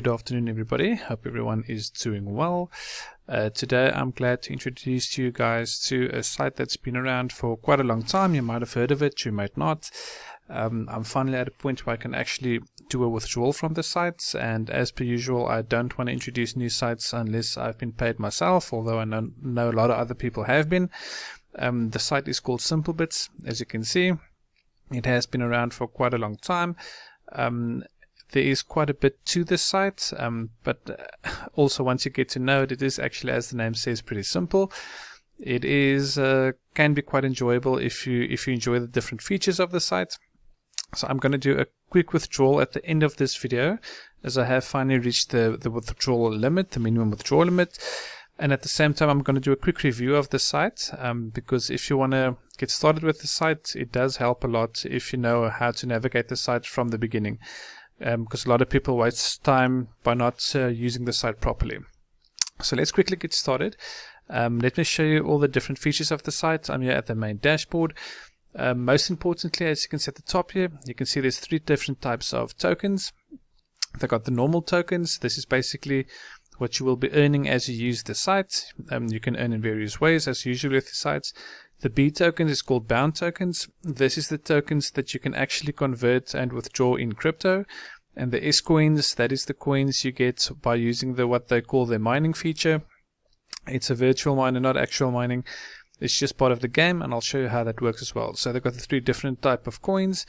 Good afternoon, everybody. Hope everyone is doing well. Today I'm glad to introduce you guys to a site that's been around for quite a long time. You might have heard of it, you might not. I'm finally at a point where I can actually do a withdrawal from the sites, and as per usual I don't want to introduce new sites unless I've been paid myself, although I know a lot of other people have been. The site is called SimpleBits. As you can see, it has been around for quite a long time. There is quite a bit to this site, but also once you get to know it, it is actually, as the name says, pretty simple. It is can be quite enjoyable if you enjoy the different features of the site. So I'm going to do a quick withdrawal at the end of this video, as I have finally reached the withdrawal limit, the minimum withdrawal limit. And at the same time, I'm going to do a quick review of the site, because if you want to get started with the site, it does help a lot if you know how to navigate the site from the beginning. Because a lot of people waste time by not using the site properly. So let's quickly get started. Let me show you all the different features of the site. I'm here at the main dashboard. Most importantly, as you can see at the top here, you can see there's three different types of tokens. They've got the normal tokens. This is basically what you will be earning as you use the site. You can earn in various ways, as usual with the sites. The B token is called bound tokens. This is the tokens that you can actually convert and withdraw in crypto. And the S coins, that is the coins you get by using what they call the mining feature. It's a virtual miner, not actual mining. It's just part of the game, and I'll show you how that works as well. So they've got the three different type of coins.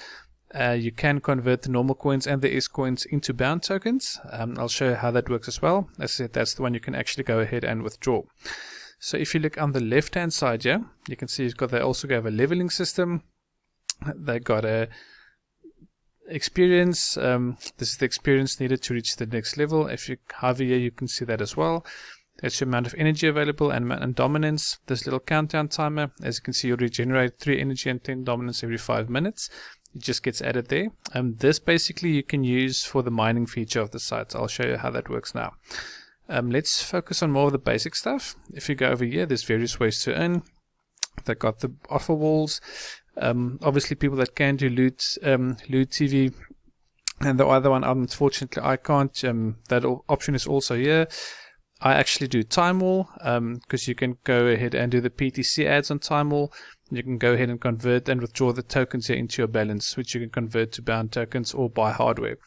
You can convert the normal coins and the S coins into bound tokens. I'll show you how that works as well. As I said, that's the one you can actually go ahead and withdraw. So if you look on the left hand side here, you can see they also have a leveling system. They got a experience. This is the experience needed to reach the next level. If you hover here, you can see that as well. That's your amount of energy available and dominance. This little countdown timer, as you can see, you'll regenerate 3 energy and 10 dominance every 5 minutes. It just gets added there. This basically you can use for the mining feature of the site. I'll show you how that works now. Let's focus on more of the basic stuff. If you go over here, there's various ways to earn. They've got the Offerwalls. Obviously, people that can do loot TV. And the other one, unfortunately, I can't. That option is also here. I actually do Time Wall, because you can go ahead and do the PTC ads on Time Wall. You can go ahead and convert and withdraw the tokens here into your balance, which you can convert to bound tokens or buy hardware.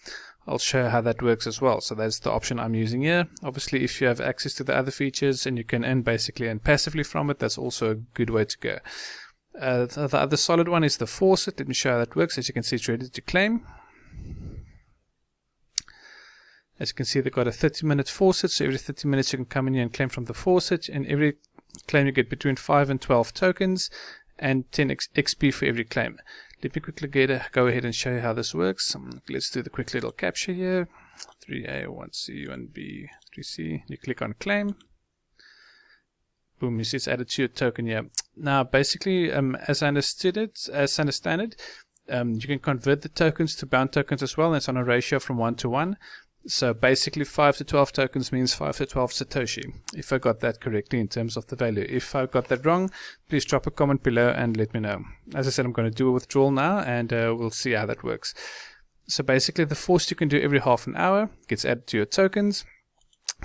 I'll show you how that works as well. So that's the option I'm using here. Obviously, if you have access to the other features and you can earn basically and passively from it, that's also a good way to go. The other solid one is the Faucet. Let me show you how that works. As you can see, it's ready to claim. As you can see, they've got a 30-minute faucet, so every 30 minutes you can come in here and claim from the faucet, and every claim you get between 5 and 12 tokens, and 10 XP for every claim. Let me quickly go ahead and show you how this works. Let's do the quick little capture here. 3A, 1C, 1B, 3C. You click on claim. Boom, you see it's added to your token here. Now, basically, as I understand it, you can convert the tokens to bound tokens as well, and it's on a ratio from 1 to 1. So basically 5 to 12 tokens means 5 to 12 Satoshi, if I got that correctly in terms of the value. If I got that wrong, please drop a comment below and let me know. As I said, I'm going to do a withdrawal now, and we'll see how that works. So basically the Faucet you can do every half an hour, gets added to your tokens.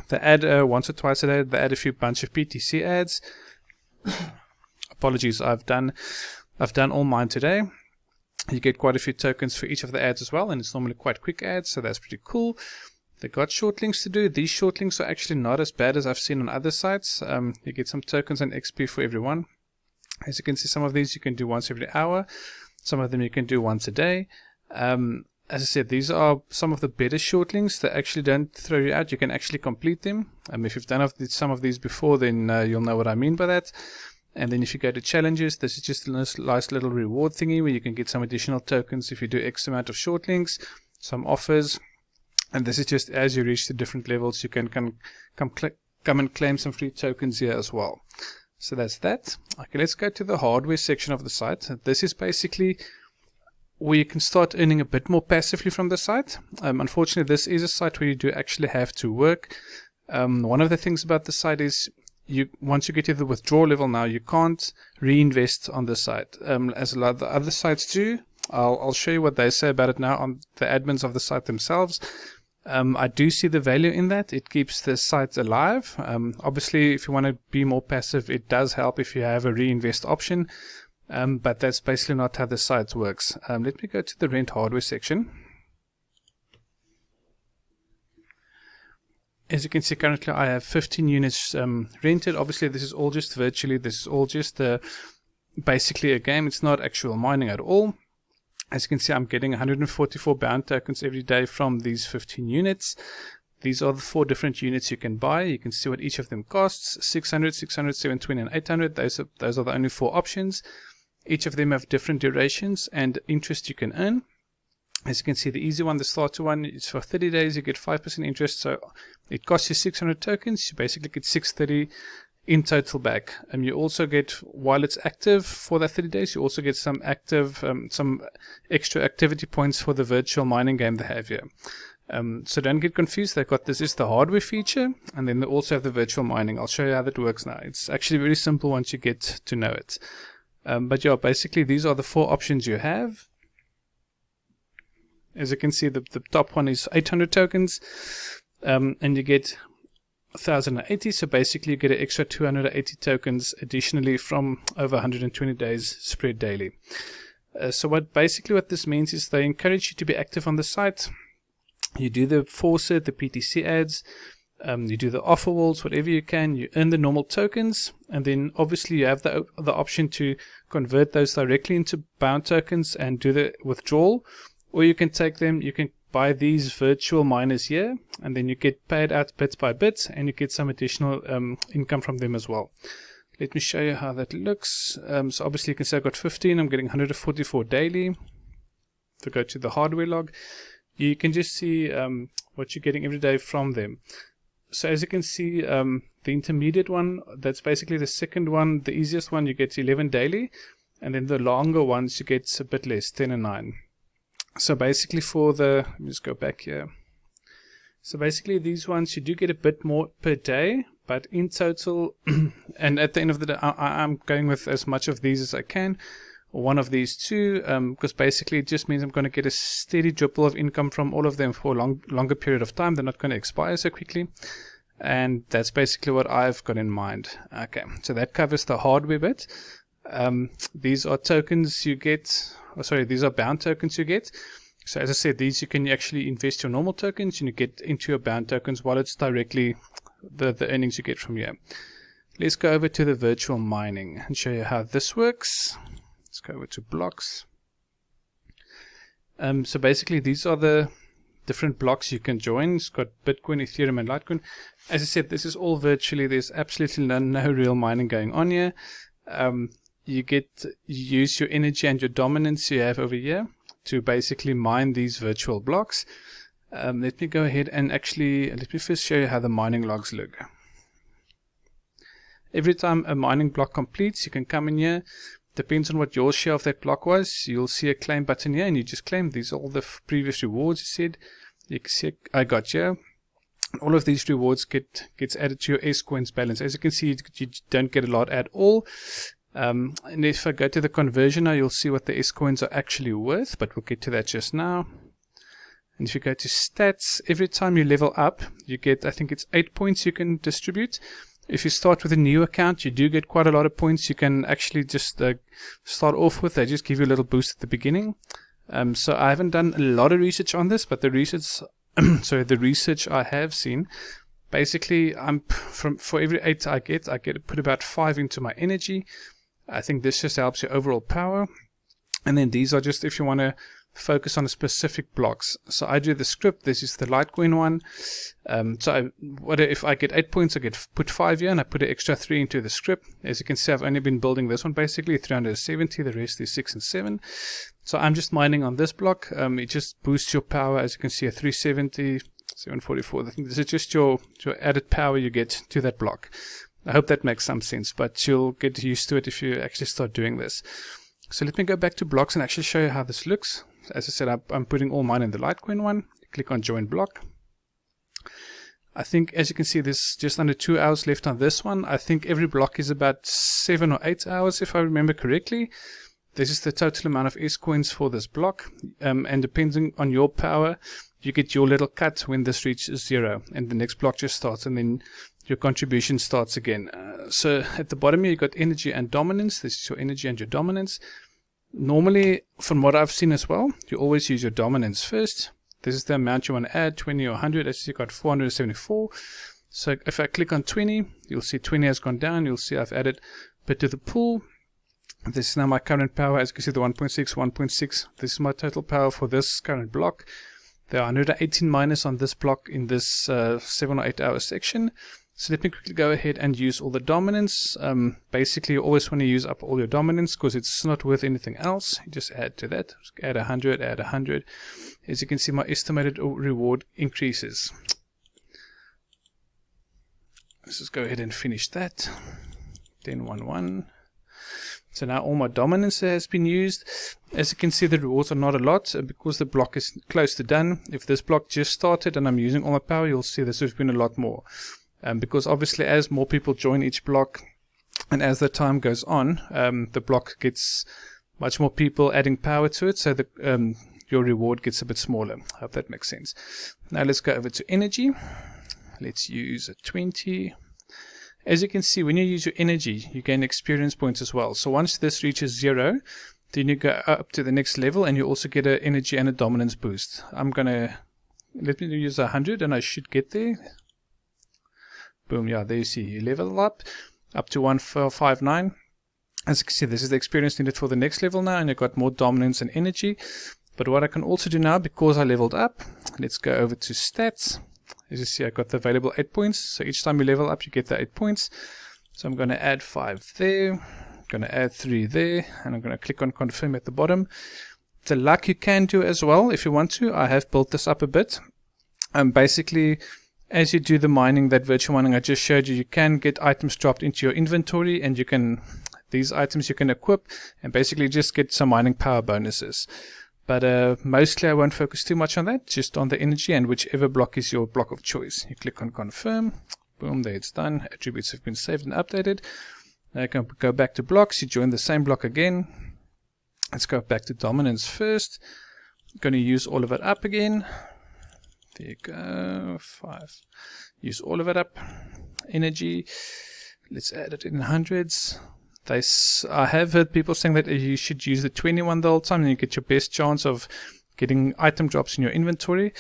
They add once or twice a day, they add a bunch of PTC ads. Apologies, I've done all mine today. You get quite a few tokens for each of the ads as well, and it's normally quite quick ads, so that's pretty cool. They got short links to do. These short links are actually not as bad as I've seen on other sites. You get some tokens and XP for everyone. As you can see, some of these you can do once every hour. Some of them you can do once a day. As I said, these are some of the better short links that actually don't throw you out. You can actually complete them. If you've done some of these before, then you'll know what I mean by that. And then if you go to challenges, this is just a nice little reward thingy where you can get some additional tokens if you do X amount of short links, some offers. And this is just as you reach the different levels, you can come and claim some free tokens here as well. So that's that. Okay, let's go to the hardware section of the site. This is basically where you can start earning a bit more passively from the site. Unfortunately, this is a site where you do actually have to work. One of the things about the site is once you get to the withdrawal level now, you can't reinvest on the site, as a lot of the other sites do. I'll show you what they say about it now on the admins of the site themselves. I do see the value in that. It keeps the site alive. Obviously, if you want to be more passive, it does help if you have a reinvest option. But that's basically not how the site works. Let me go to the rent hardware section. As you can see, currently I have 15 units rented. Obviously, this is all just virtually. This is all just basically a game. It's not actual mining at all. As you can see, I'm getting 144 bound tokens every day from these 15 units. These are the 4 different units you can buy. You can see what each of them costs: 600, 600, 720, and 800. Those are the only 4 options. Each of them have different durations and interest you can earn. As you can see, the easy one, the starter one, is for 30 days. You get 5% interest. So it costs you 600 tokens. You basically get 630 in total back. You also get, while it's active for that 30 days, you also get some extra activity points for the virtual mining game they have here. So don't get confused. This is the hardware feature, and then they also have the virtual mining. I'll show you how that works now. It's actually very simple once you get to know it. But yeah, basically these are the 4 options you have. As you can see, the top one is 800 tokens, and you get 1,080. So basically you get an extra 280 tokens additionally from over 120 days spread daily. So what this means is they encourage you to be active on the site. You do the Faucet, the PTC ads, you do the Offerwalls, whatever you can. You earn the normal tokens, and then obviously you have the option to convert those directly into bound tokens and do the withdrawal. Or you can take them, you can buy these virtual miners here, and then you get paid out bit by bit, and you get some additional income from them as well. Let me show you how that looks. So obviously you can see I've got 15, I'm getting 144 daily. If I go to the hardware log, you can just see what you're getting every day from them. So as you can see, the intermediate one, that's basically the second one, the easiest one, you get 11 daily, and then the longer ones you get a bit less, 10 and 9. So basically let me just go back here. So basically these ones you do get a bit more per day, but in total, and at the end of the day, I'm going with as much of these as I can, or one of these 2, because basically it just means I'm going to get a steady dribble of income from all of them for a longer period of time. They're not going to expire so quickly. And that's basically what I've got in mind. Okay, so that covers the hardware bit. These are tokens you get. These are bound tokens you get. So as I said, these you can actually invest your normal tokens and you get into your bound tokens while it's directly the earnings you get from here. Let's go over to the virtual mining and show you how this works. Let's go over to blocks. So basically these are the different blocks you can join. It's got Bitcoin, Ethereum, and Litecoin. As I said, this is all virtually. There's absolutely no real mining going on here. You use your energy and your dominance you have over here to basically mine these virtual blocks. Let me go ahead and let me first show you how the mining logs look. Every time a mining block completes, you can come in here. Depends on what your share of that block was. You'll see a claim button here, and you just claim. These are all the previous rewards you said. You can see I got here. All of these rewards gets added to your S-Coins balance. As you can see, you don't get a lot at all. And if I go to the conversion now, you'll see what the S-Coins are actually worth, but we'll get to that just now. And if you go to stats, every time you level up, you get, I think it's 8 points you can distribute. If you start with a new account, you do get quite a lot of points you can actually just start off with. They just give you a little boost at the beginning. So I haven't done a lot of research on this, but the research I have seen, basically for every 8 I get to put about 5 into my energy. I think this just helps your overall power. And then these are just if you want to focus on specific blocks. So I do the script. This is the Litecoin one. If I get 8 points, I put 5 here, and I put an extra 3 into the script. As you can see, I've only been building this one basically 370. The rest is 6 and 7. So I'm just mining on this block. It just boosts your power. As you can see, a 370, 744. I think this is just your added power you get to that block. I hope that makes some sense, but you'll get used to it if you actually start doing this. So let me go back to blocks and actually show you how this looks. As I said, I'm putting all mine in the Litecoin one. Click on join block. I think, as you can see, there's just under 2 hours left on this one. I think every block is about 7 or 8 hours, if I remember correctly. this is the total amount of S coins for this block, and depending on your power, you get your little cut when this reaches 0, and the next block just starts, and then your contribution starts again. So at the bottom here, you got energy and dominance. This is your energy and your dominance. Normally, from what I've seen as well, you always use your dominance first. This is the amount you want to add, 20 or 100. As you got 474. So if I click on 20, you'll see 20 has gone down. You'll see I've added a bit to the pool. This is now my current power. As you can see, the 1.6, 1.6. This is my total power for this current block. There are 118 miners on this block in this 7 or 8 hour section. So let me quickly go ahead and use all the dominance. Basically, you always want to use up all your dominance because it's not worth anything else. You just add to that. Just add 100, add 100. As you can see, my estimated reward increases. Let's just go ahead and finish that. 1011. So now all my dominance has been used. As you can see, the rewards are not a lot because the block is close to done. If this block just started and I'm using all my power, you'll see this has been a lot more. Because obviously as more people join each block and as the time goes on, the block gets much more people adding power to it, so the, your reward gets a bit smaller. I hope that makes sense. Now let's go over to energy. Let's use a 20. As you can see, when you use your energy, you gain experience points as well. So once this reaches 0, then you go up to the next level and you also get an energy and a dominance boost. Let me use 100 and I should get there. Boom, yeah, there you see, you level up to 159. As you can see, this is the experience needed for the next level now, and you've got more dominance and energy. But what I can also do now, because I leveled up, let's go over to stats. As you see, I got the available 8 points. So each time you level up, you get the 8 points. So I'm going to add 5 there. I'm going to add 3 there. And I'm going to click on confirm at the bottom. The luck you can do as well if you want to. I have built this up a bit. Basically, as you do the mining, that virtual mining I just showed you, you can get items dropped into your inventory, and you can, these items you can equip and basically just get some mining power bonuses. But mostly I won't focus too much on that, just on the energy and whichever block is your block of choice. You click on confirm, boom, there it's done. Attributes have been saved and updated. Now you can go back to blocks, you join the same block again. Let's go back to dominance first. I'm going to use all of it up again. There you go, 5. Use all of it up. Energy, let's add it in hundreds. I have heard people saying that you should use the 21 the whole time, and you get your best chance of getting item drops in your inventory.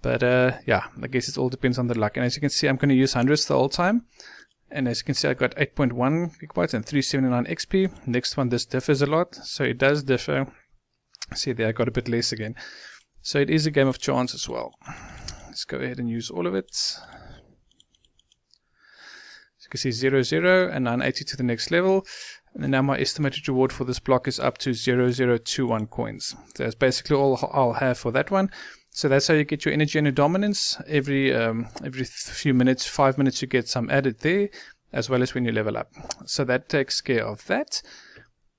But yeah, I guess it all depends on the luck. And as you can see, I'm going to use hundreds the whole time. And as you can see, I got 8.1 gigabytes and 379 XP. Next one, this differs a lot, so it does differ. See there, I got a bit less again. So it is a game of chance as well. Let's go ahead and use all of it. As you can see, 0, 0, and 980 to the next level. And then now my estimated reward for this block is up to 0021 coins. So that's basically all I'll have for that one. So that's how you get your energy and your dominance. Every few minutes, 5 minutes, you get some added there, as well as when you level up. So that takes care of that.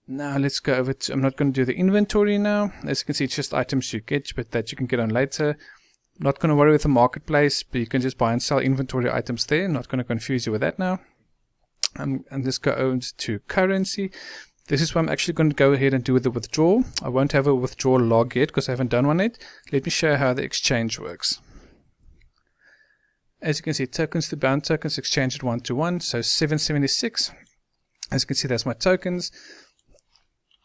Now let's go over to, I'm not going to do the inventory now. As you can see, it's just items you get, but that you can get on later. I'm not going to worry with the marketplace, but you can just buy and sell inventory items there. I'm not going to confuse you with that now. And let's go over to currency. This is what I'm actually going to go ahead and do with the withdrawal. I won't have a withdrawal log yet because I haven't done one yet. Let me show you how the exchange works. As you can see, tokens to bound tokens exchanged at 1-to-1, so 776. As you can see, that's my tokens.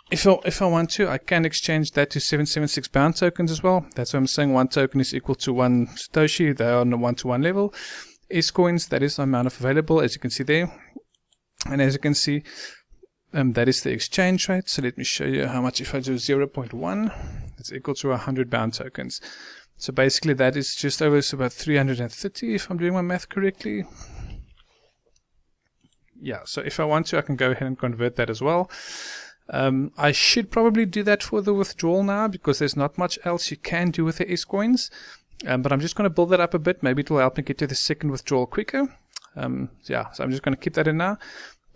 If I want to, I can exchange that to 776 bound tokens as well. That's why I'm saying one token is equal to 1 Satoshi. They are on a 1-to-1 level. S coins, that is the amount available, as you can see there. And as you can see, that is the exchange rate. So let me show you how much. If I do 0.1, it's equal to 100 bound tokens. So basically that is just over about 330 if I'm doing my math correctly. Yeah, so if I want to, I can go ahead and convert that as well. I should probably do that for the withdrawal now because there's not much else you can do with the S coins. But I'm just going to build that up a bit. Maybe it will help me get to the second withdrawal quicker. Yeah, so I'm just going to keep that in now.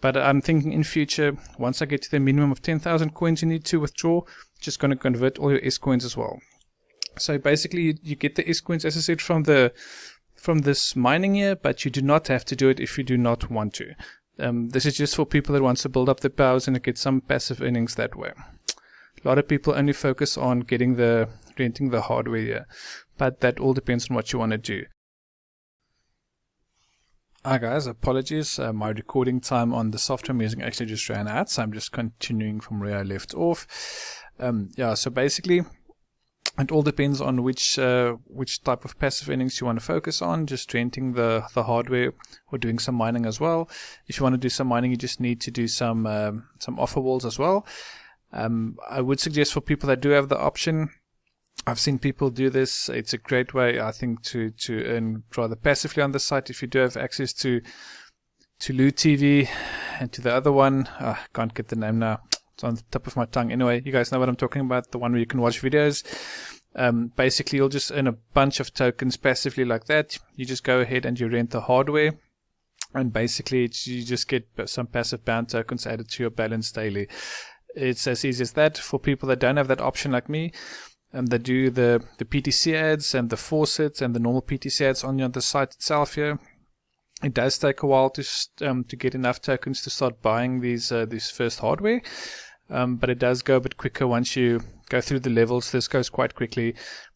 But I'm thinking in future, once I get to the minimum of 10,000 coins you need to withdraw, just going to convert all your S coins as well. So basically, you get the S coins, as I said, from this mining here, but you do not have to do it if you do not want to. This is just for people that want to build up their powers and get some passive earnings that way. A lot of people only focus on renting the hardware here, but that all depends on what you want to do. Hi guys, apologies, my recording time on the software I'm using actually just ran out, so I'm just continuing from where I left off. Yeah, so basically it all depends on which type of passive earnings you want to focus on, just renting the hardware or doing some mining as well. If you want to do some mining, you just need to do some Offerwalls as well. I would suggest for people that do have the option, I've seen people do this. It's a great way, I think, to earn rather passively on the site. If you do have access to Loot TV and to the other one, I can't get the name now. It's on the tip of my tongue. Anyway, you guys know what I'm talking about, the one where you can watch videos. Basically, you'll just earn a bunch of tokens passively like that. You just go ahead and you rent the hardware. And basically, you just get some passive bound tokens added to your balance daily. It's as easy as that. For people that don't have that option like me, they do the PTC ads and the Faucet and the normal PTC ads on the site itself here. It does take a while to get enough tokens to start buying these first hardware, but it does go a bit quicker once you go through the levels. This goes quite quickly,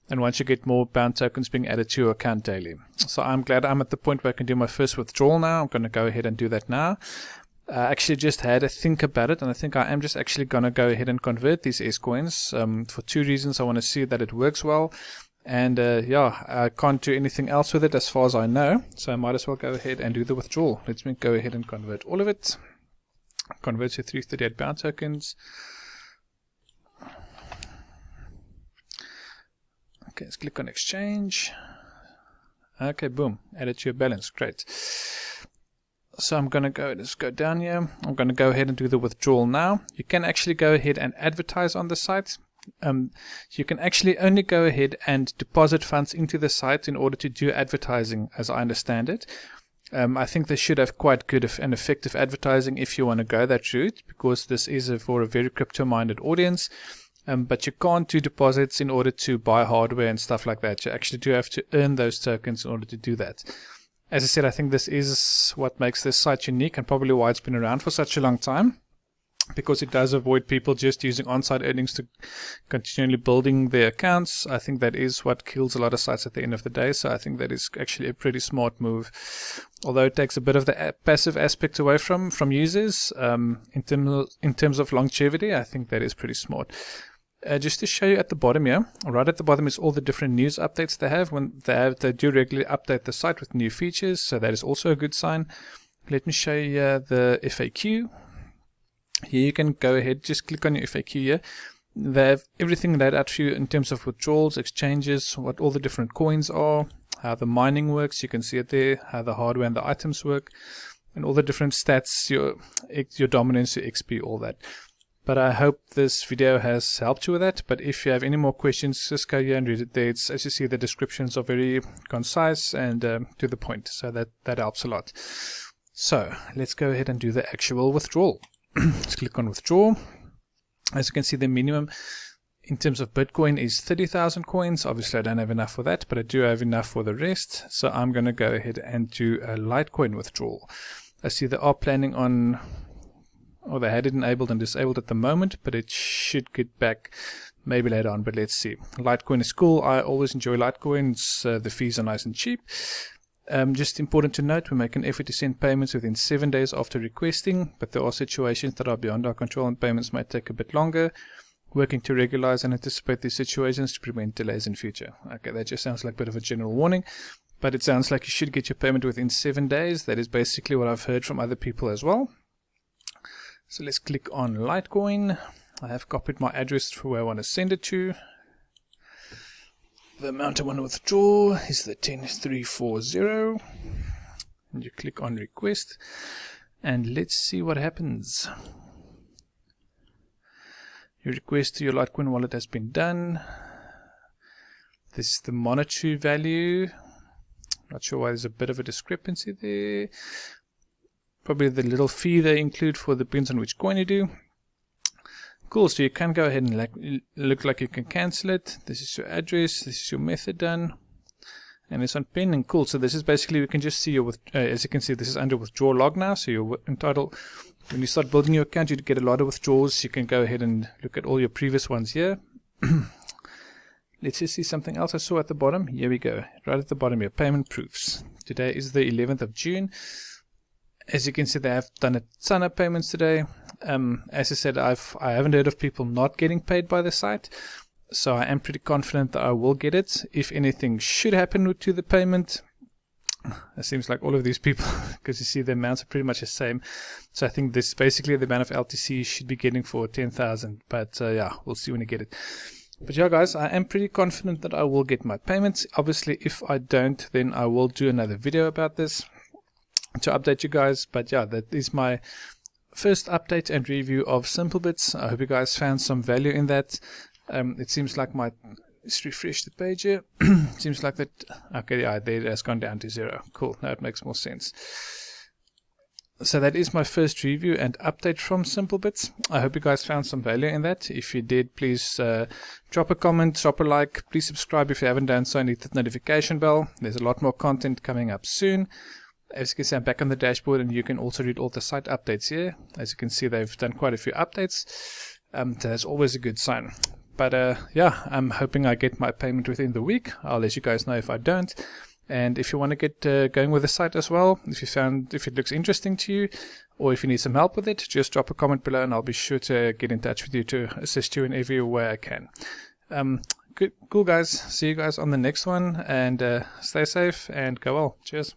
and once you get more bound tokens being added to your account daily. So I'm glad I'm at the point where I can do my first withdrawal now. I'm going to go ahead and do that now. I actually just had a think about it, and I think I am just actually going to go ahead and convert these S coins for two reasons. I want to see that it works well, and yeah, I can't do anything else with it as far as I know, so I might as well go ahead and do the withdrawal. Let me go ahead and convert all of it. Convert to 338 bound tokens. Okay, let's click on exchange. Okay, boom, add it to your balance. Great. So I'm going to let's go down here. I'm going to go ahead and do the withdrawal now. You can actually go ahead and advertise on the site. You can actually only go ahead and deposit funds into the site in order to do advertising, as I understand it. I think they should have quite good and effective advertising if you want to go that route, because this is for a very crypto-minded audience. But you can't do deposits in order to buy hardware and stuff like that. You actually do have to earn those tokens in order to do that. As I said, I think this is what makes this site unique and probably why it's been around for such a long time, because it does avoid people just using on-site earnings to continually building their accounts. I think that is what kills a lot of sites at the end of the day, so I think that is actually a pretty smart move. Although it takes a bit of the passive aspect away from users, in terms of longevity, I think that is pretty smart. Just to show you at the bottom here, right at the bottom is all the different news updates they have. When they do regularly update the site with new features, so that is also a good sign. Let me show you the FAQ. Here you can go ahead, just click on your FAQ here. They have everything laid out for you in terms of withdrawals, exchanges, what all the different coins are, how the mining works, you can see it there, how the hardware and the items work, and all the different stats, your dominance, your XP, all that. But I hope this video has helped you with that. But if you have any more questions, just go here and read it there. It's, as you see, the descriptions are very concise and to the point. So that helps a lot. So let's go ahead and do the actual withdrawal. Let's click on withdraw. As you can see, the minimum in terms of Bitcoin is 30,000 coins. Obviously, I don't have enough for that, but I do have enough for the rest. So I'm going to go ahead and do a Litecoin withdrawal. I see they are planning on... or they had it enabled and disabled at the moment, but it should get back maybe later on, but let's see. Litecoin is cool. I always enjoy Litecoins. The fees are nice and cheap. Just important to note, we make an effort to send payments within 7 days after requesting, but there are situations that are beyond our control and payments might take a bit longer. Working to regularize and anticipate these situations to prevent delays in future. Okay, that just sounds like a bit of a general warning, but it sounds like you should get your payment within 7 days. That is basically what I've heard from other people as well. So let's click on Litecoin. I have copied my address for where I want to send it to. The amount I want to withdraw is the 10340. And you click on request. And let's see what happens. Your request to your Litecoin wallet has been done. This is the monetary value. Not sure why there's a bit of a discrepancy there. Probably the little fee they include for depends on which coin you do. Cool, so you can go ahead and look like you can cancel it. This is your address, this is your method done. and it's on pending. Cool. So this is basically, we can just see your, as you can see, this is under withdrawal log now. So you're entitled, when you start building your account, you get a lot of withdrawals. You can go ahead and look at all your previous ones here. Let's just see something else I saw at the bottom. Here we go. Right at the bottom here, payment proofs. Today is the 11th of June. As you can see, they have done a ton of payments today. As I said, I haven't heard of people not getting paid by the site. So I am pretty confident that I will get it. If anything should happen to the payment, it seems like all of these people, because you see the amounts are pretty much the same. So I think this is basically the amount of LTC you should be getting for 10,000. But yeah, we'll see when you get it. But yeah, guys, I am pretty confident that I will get my payments. Obviously, if I don't, then I will do another video about this to update you guys. But yeah, that is my first update and review of SimpleBits. I hope you guys found some value in that. It seems like let's refresh the page here. Seems like that, okay, yeah, there it has gone down to 0. Cool, now it makes more sense. So that is my first review and update from SimpleBits. I hope you guys found some value in that. If you did, please drop a comment, drop a like. Please subscribe if you haven't done so, and hit that notification bell. There's a lot more content coming up soon. As you can see, I'm back on the dashboard, and you can also read all the site updates here. As you can see, they've done quite a few updates. That's always a good sign. But yeah, I'm hoping I get my payment within the week. I'll let you guys know if I don't. And if you want to get going with the site as well, if it looks interesting to you, or if you need some help with it, just drop a comment below, and I'll be sure to get in touch with you to assist you in every way I can. Cool guys, see you guys on the next one, and stay safe and go well. Cheers.